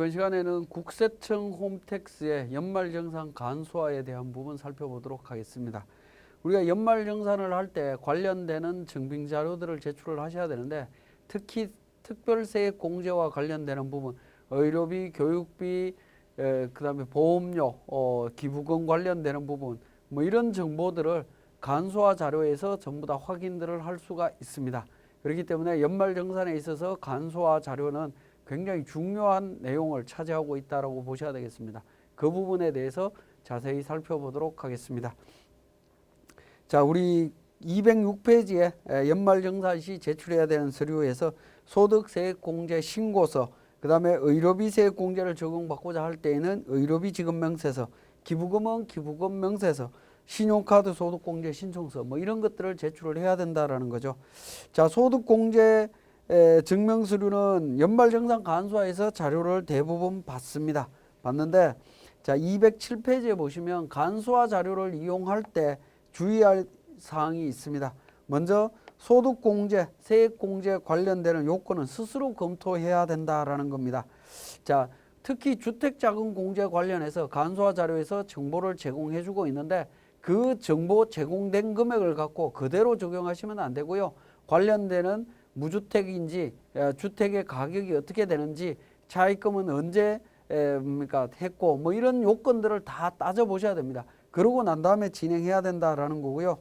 이번 시간에는 국세청 홈택스의 연말정산 간소화에 대한 부분 살펴보도록 하겠습니다. 우리가 연말정산을 할 때 관련되는 증빙 자료들을 제출을 하셔야 되는데, 특히 특별세액 공제와 관련되는 부분, 의료비, 교육비, 그다음에 보험료, 기부금 관련되는 부분, 뭐 이런 정보들을 간소화 자료에서 전부 다 확인들을 할 수가 있습니다. 그렇기 때문에 연말정산에 있어서 간소화 자료는 굉장히 중요한 내용을 차지하고 있다고 보셔야 되겠습니다. 그 부분에 대해서 자세히 살펴보도록 하겠습니다. 자, 우리 206페이지에 연말정산 시 제출해야 되는 서류에서 소득세액공제 신고서, 그 다음에 의료비세액 공제를 적용받고자 할 때에는 의료비 지급명세서, 기부금은 기부금 명세서, 신용카드 소득공제 신청서, 뭐 이런 것들을 제출을 해야 된다라는 거죠. 자, 소득공제 증명서류는 연말정산 간소화에서 자료를 대부분 받습니다. 받는데, 자, 207페이지에 보시면 간소화 자료를 이용할 때 주의할 사항이 있습니다. 먼저 소득공제, 세액공제 관련되는 요건은 스스로 검토해야 된다라는 겁니다. 자, 특히 주택자금공제 관련해서 간소화 자료에서 정보를 제공해주고 있는데, 그 정보 제공된 금액을 갖고 그대로 적용하시면 안 되고요. 관련되는 무주택인지 주택의 가격이 어떻게 되는지, 차입금은 언제 했고, 뭐 이런 요건들을 다 따져보셔야 됩니다. 그러고 난 다음에 진행해야 된다라는 거고요.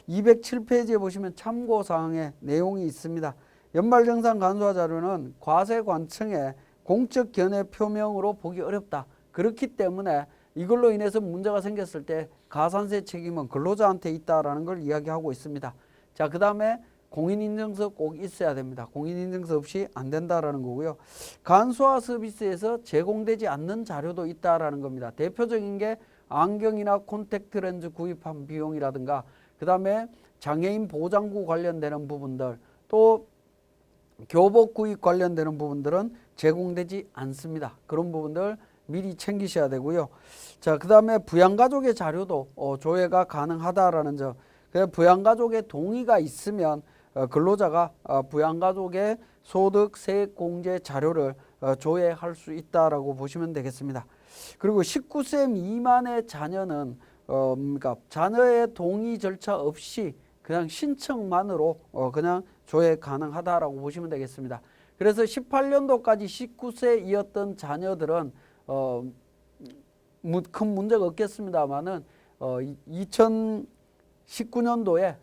207페이지에 보시면 참고사항의 내용이 있습니다. 연말정산 간소화 자료는 과세관청의 공적 견해 표명으로 보기 어렵다. 그렇기 때문에 이걸로 인해서 문제가 생겼을 때 가산세 책임은 근로자한테 있다라는 걸 이야기하고 있습니다. 자, 그 다음에 공인인증서 꼭 있어야 됩니다. 공인인증서 없이 안 된다라는 거고요. 간소화 서비스에서 제공되지 않는 자료도 있다라는 겁니다. 대표적인 게 안경이나 콘택트 렌즈 구입한 비용이라든가, 그 다음에 장애인 보장구 관련되는 부분들, 또 교복 구입 관련되는 부분들은 제공되지 않습니다. 그런 부분들 미리 챙기셔야 되고요. 자, 그 다음에 부양가족의 자료도 조회가 가능하다라는 점. 부양가족의 동의가 있으면 근로자가 부양가족의 소득 세액 공제 자료를 조회할 수 있다라고 보시면 되겠습니다. 그리고 19세 미만의 자녀는 그러니까 자녀의 동의 절차 없이 그냥 신청만으로 그냥 조회 가능하다라고 보시면 되겠습니다. 그래서 18년도까지 19세이었던 자녀들은 큰 문제가 없겠습니다만은 2019년도에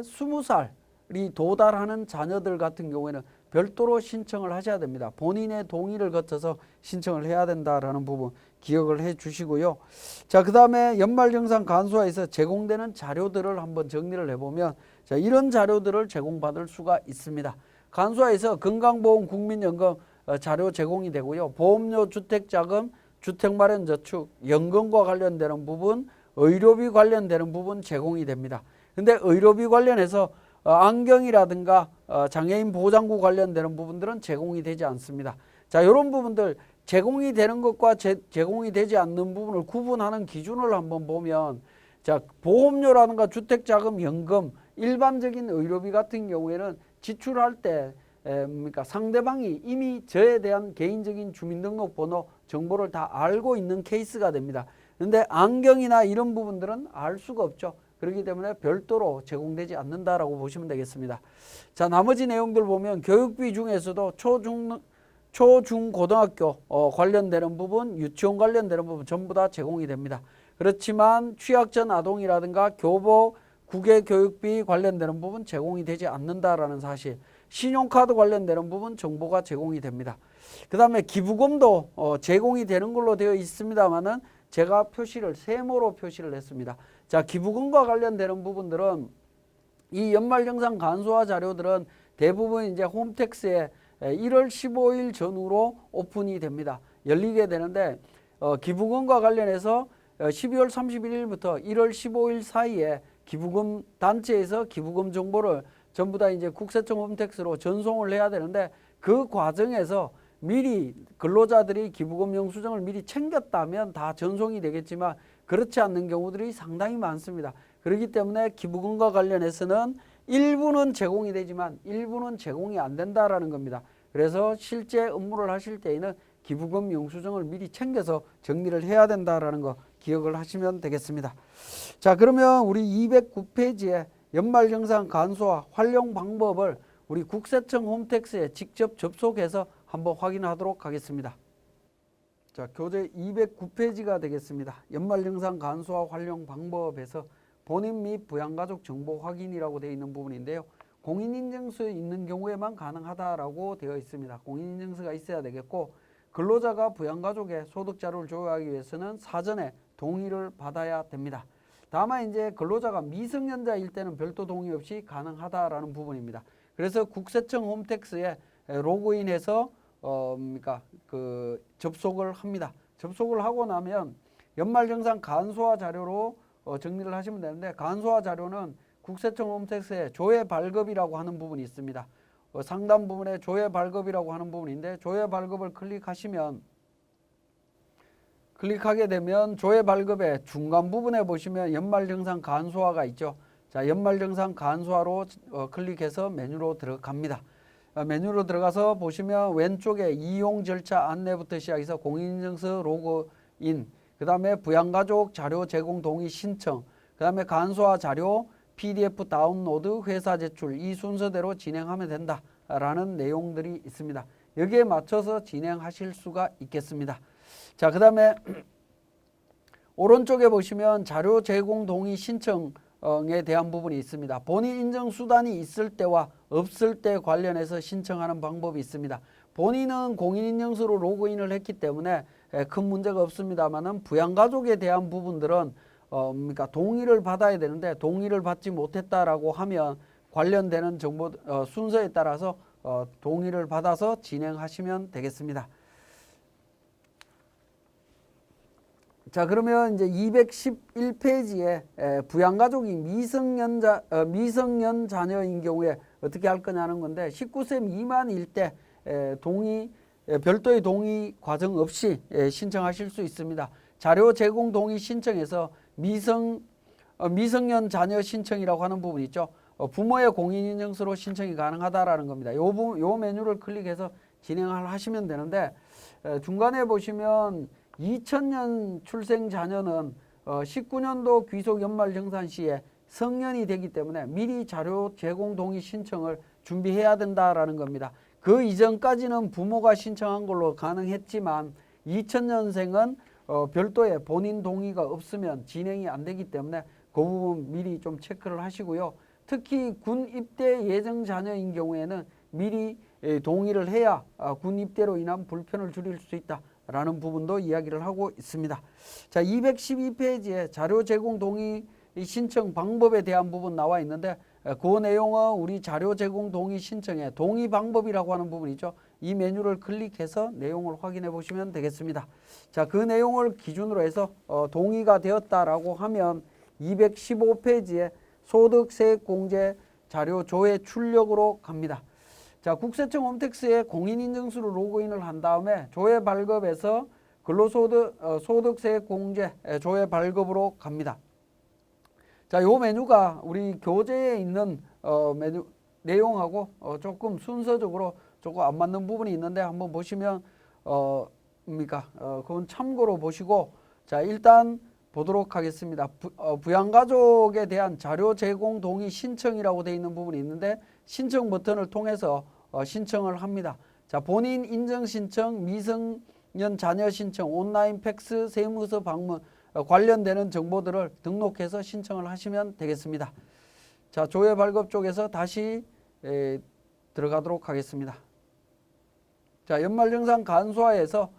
20살이 도달하는 자녀들 같은 경우에는 별도로 신청을 하셔야 됩니다. 본인의 동의를 거쳐서 신청을 해야 된다라는 부분 기억을 해 주시고요. 자, 그 다음에 연말정산 간소화에서 제공되는 자료들을 한번 정리를 해보면, 자, 이런 자료들을 제공받을 수가 있습니다. 간소화에서 건강보험 국민연금 자료 제공이 되고요. 보험료 주택자금, 주택마련저축, 연금과 관련되는 부분, 의료비 관련되는 부분 제공이 됩니다. 근데 의료비 관련해서 안경이라든가 장애인 보장구 관련되는 부분들은 제공이 되지 않습니다. 자, 이런 부분들 제공이 되는 것과 제공이 되지 않는 부분을 구분하는 기준을 한번 보면, 자, 보험료라든가 주택자금, 연금, 일반적인 의료비 같은 경우에는 지출할 때 그러니까 상대방이 이미 저에 대한 개인적인 주민등록번호 정보를 다 알고 있는 케이스가 됩니다. 그런데 안경이나 이런 부분들은 알 수가 없죠. 그렇기 때문에 별도로 제공되지 않는다라고 보시면 되겠습니다. 자, 나머지 내용들 보면 교육비 중에서도 초중고등학교 관련되는 부분, 유치원 관련되는 부분 전부 다 제공이 됩니다. 그렇지만 취약전 아동이라든가 교복, 국외교육비 관련되는 부분 제공이 되지 않는다라는 사실, 신용카드 관련되는 부분 정보가 제공이 됩니다. 그 다음에 기부금도 제공이 되는 걸로 되어 있습니다만은 제가 세모로 표시를 했습니다. 자, 기부금과 관련되는 부분들은 이 연말정산 간소화 자료들은 대부분 이제 홈택스에 1월 15일 전후로 오픈이 됩니다. 열리게 되는데, 기부금과 관련해서 12월 31일부터 1월 15일 사이에 기부금 단체에서 기부금 정보를 전부 다 이제 국세청 홈택스로 전송을 해야 되는데, 그 과정에서 미리 근로자들이 기부금 영수증을 미리 챙겼다면 다 전송이 되겠지만 그렇지 않는 경우들이 상당히 많습니다. 그렇기 때문에 기부금과 관련해서는 일부는 제공이 되지만 일부는 제공이 안 된다라는 겁니다. 그래서 실제 업무를 하실 때에는 기부금 영수증을 미리 챙겨서 정리를 해야 된다라는 거 기억을 하시면 되겠습니다. 자, 그러면 우리 209페이지에 연말정산 간소화 활용 방법을 우리 국세청 홈택스에 직접 접속해서 한번 확인하도록 하겠습니다. 자, 교재 209페이지가 되겠습니다. 연말정산 간소화 활용 방법에서 본인 및 부양가족 정보 확인이라고 되어 있는 부분인데요. 공인인증서에 있는 경우에만 가능하다라고 되어 있습니다. 공인인증서가 있어야 되겠고, 근로자가 부양가족의 소득자료를 조회하기 위해서는 사전에 동의를 받아야 됩니다. 다만 이제 근로자가 미성년자일 때는 별도 동의 없이 가능하다라는 부분입니다. 그래서 국세청 홈택스에 로그인해서 접속을 합니다. 접속을 하고 나면 연말정산 간소화 자료로 정리를 하시면 되는데, 간소화 자료는 국세청 홈택스에 조회 발급이라고 하는 부분이 있습니다. 상단 부분에 조회 발급이라고 하는 부분인데, 조회 발급을 클릭하게 되면 조회 발급의 중간 부분에 보시면 연말정산 간소화가 있죠. 자, 연말정산 간소화로 클릭해서 메뉴로 들어갑니다. 메뉴로 들어가서 보시면 왼쪽에 이용 절차 안내부터 시작해서 공인인증서 로그인, 그 다음에 부양가족 자료 제공 동의 신청, 그 다음에 간소화 자료 PDF 다운로드, 회사 제출, 이 순서대로 진행하면 된다라는 내용들이 있습니다. 여기에 맞춰서 진행하실 수가 있겠습니다. 자, 그 다음에 오른쪽에 보시면 자료 제공 동의 신청에 대한 부분이 있습니다. 본인 인증 수단이 있을 때와 없을 때 관련해서 신청하는 방법이 있습니다. 본인은 공인인증서로 로그인을 했기 때문에 큰 문제가 없습니다만은 부양가족에 대한 부분들은 동의를 받아야 되는데, 동의를 받지 못했다라고 하면 관련되는 정보 순서에 따라서 동의를 받아서 진행하시면 되겠습니다. 자, 그러면 이제 211페이지에 부양가족이 미성년 자녀인 경우에 어떻게 할 거냐는 건데, 19세 미만일 때 별도의 동의 과정 없이 신청하실 수 있습니다. 자료 제공 동의 신청에서 미성년 자녀 신청이라고 하는 부분이 있죠. 부모의 공인인증서로 신청이 가능하다라는 겁니다. 요 메뉴를 클릭해서 진행을 하시면 되는데, 중간에 보시면 2000년 출생 자녀는 19년도 귀속 연말정산 시에 성년이 되기 때문에 미리 자료 제공 동의 신청을 준비해야 된다라는 겁니다. 그 이전까지는 부모가 신청한 걸로 가능했지만 2000년생은 별도의 본인 동의가 없으면 진행이 안 되기 때문에 그 부분 미리 좀 체크를 하시고요. 특히 군 입대 예정 자녀인 경우에는 미리 동의를 해야 군 입대로 인한 불편을 줄일 수 있다라는 부분도 이야기를 하고 있습니다. 자, 212페이지에 자료 제공 동의 신청 방법에 대한 부분 나와 있는데, 그 내용은 우리 자료 제공 동의 신청의 동의 방법이라고 하는 부분이죠. 이 메뉴를 클릭해서 내용을 확인해 보시면 되겠습니다. 자, 그 내용을 기준으로 해서 동의가 되었다라고 하면 215페이지에 소득세액공제 자료 조회 출력으로 갑니다. 자, 국세청 홈택스에 공인인증서로 로그인을 한 다음에 조회 발급에서 소득세액공제 조회 발급으로 갑니다. 자, 요 메뉴가 우리 교재에 있는 메뉴 내용하고 조금 순서적으로 조금 안 맞는 부분이 있는데, 한번 보시면 그건 참고로 보시고, 자, 일단 보도록 하겠습니다. 부양가족에 대한 자료 제공 동의 신청이라고 되어 있는 부분이 있는데, 신청 버튼을 통해서 신청을 합니다. 자, 본인 인증 신청, 미성년 자녀 신청, 온라인 팩스, 세무서 방문 관련되는 정보들을 등록해서 신청을 하시면 되겠습니다. 자, 조회 발급 쪽에서 다시 들어가도록 하겠습니다. 자, 연말정산 간소화에서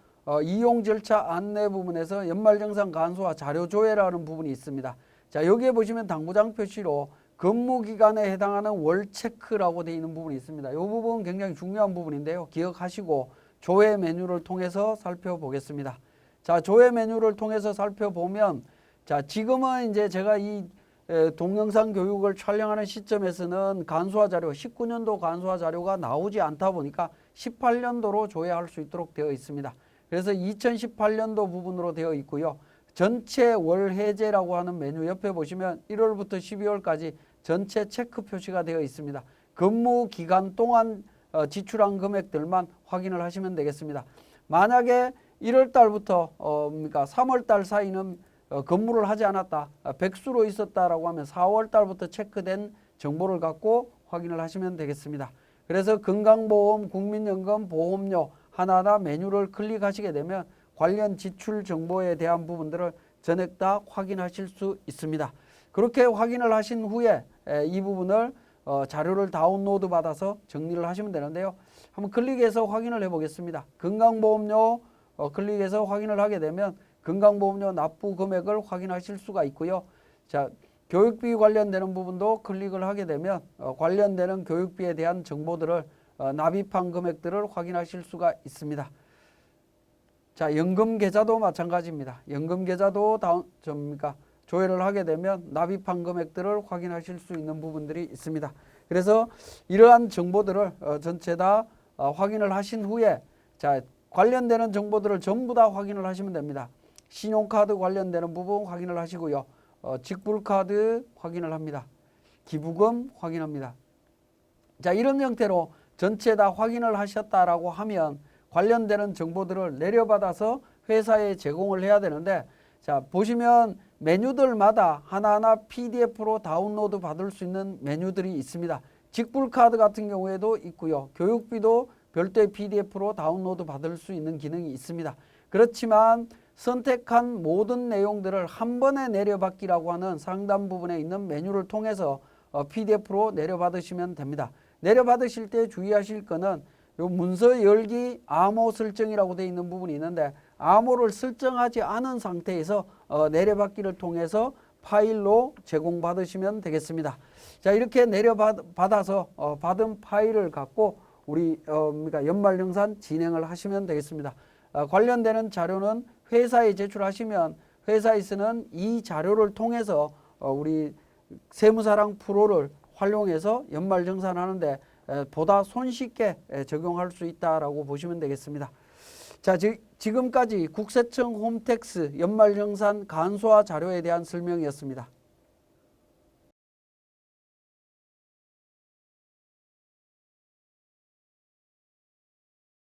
이용 절차 안내 부분에서 연말정산 간소화 자료 조회라는 부분이 있습니다. 자, 여기에 보시면 당구장 표시로 근무기간에 해당하는 월 체크라고 되어 있는 부분이 있습니다. 이 부분 굉장히 중요한 부분인데요. 기억하시고 조회 메뉴를 통해서 살펴보겠습니다. 자, 조회 메뉴를 통해서 살펴보면, 자, 지금은 이제 제가 이 동영상 교육을 촬영하는 시점에서는 간소화 자료, 19년도 간소화 자료가 나오지 않다 보니까 18년도로 조회할 수 있도록 되어 있습니다. 그래서 2018년도 부분으로 되어 있고요. 전체 월 해제라고 하는 메뉴 옆에 보시면 1월부터 12월까지 전체 체크 표시가 되어 있습니다. 근무 기간 동안 지출한 금액들만 확인을 하시면 되겠습니다. 만약에 1월 달부터 3월 달 사이는 근무를 하지 않았다, 백수로 있었다라고 하면 4월 달부터 체크된 정보를 갖고 확인을 하시면 되겠습니다. 그래서 건강보험, 국민연금, 보험료 하나하나 메뉴를 클릭하시게 되면 관련 지출 정보에 대한 부분들을 전액 다 확인하실 수 있습니다. 그렇게 확인을 하신 후에 이 부분을 자료를 다운로드 받아서 정리를 하시면 되는데요. 한번 클릭해서 확인을 해 보겠습니다. 건강보험료 클릭해서 확인을 하게 되면 건강보험료 납부 금액을 확인하실 수가 있고요. 자, 교육비 관련되는 부분도 클릭을 하게 되면 관련되는 교육비에 대한 정보들을 납입한 금액들을 확인하실 수가 있습니다. 자, 연금계좌도 마찬가지입니다. 연금계좌도 조회를 하게 되면 납입한 금액들을 확인하실 수 있는 부분들이 있습니다. 그래서 이러한 정보들을 전체 다 확인을 하신 후에 자, 관련되는 정보들을 전부 다 확인을 하시면 됩니다. 신용카드 관련되는 부분 확인을 하시고요. 직불카드 확인을 합니다. 기부금 확인합니다. 자, 이런 형태로 전체 다 확인을 하셨다라고 하면 관련되는 정보들을 내려받아서 회사에 제공을 해야 되는데, 자, 보시면 메뉴들마다 하나하나 PDF로 다운로드 받을 수 있는 메뉴들이 있습니다. 직불카드 같은 경우에도 있고요. 교육비도 별도의 PDF로 다운로드 받을 수 있는 기능이 있습니다. 그렇지만 선택한 모든 내용들을 한 번에 내려받기라고 하는 상단 부분에 있는 메뉴를 통해서 PDF로 내려받으시면 됩니다. 내려받으실 때 주의하실 거는 요 문서 열기 암호 설정이라고 되어 있는 부분이 있는데, 암호를 설정하지 않은 상태에서 내려받기를 통해서 파일로 제공받으시면 되겠습니다. 자, 이렇게 내려받아서 받은 파일을 갖고 우리 연말정산 진행을 하시면 되겠습니다. 관련되는 자료는 회사에 제출하시면 회사에서는 이 자료를 통해서 우리 세무사랑 프로를 활용해서 연말정산하는데 보다 손쉽게 적용할 수 있다라고 보시면 되겠습니다. 자, 지금까지 국세청 홈택스 연말정산 간소화 자료에 대한 설명이었습니다.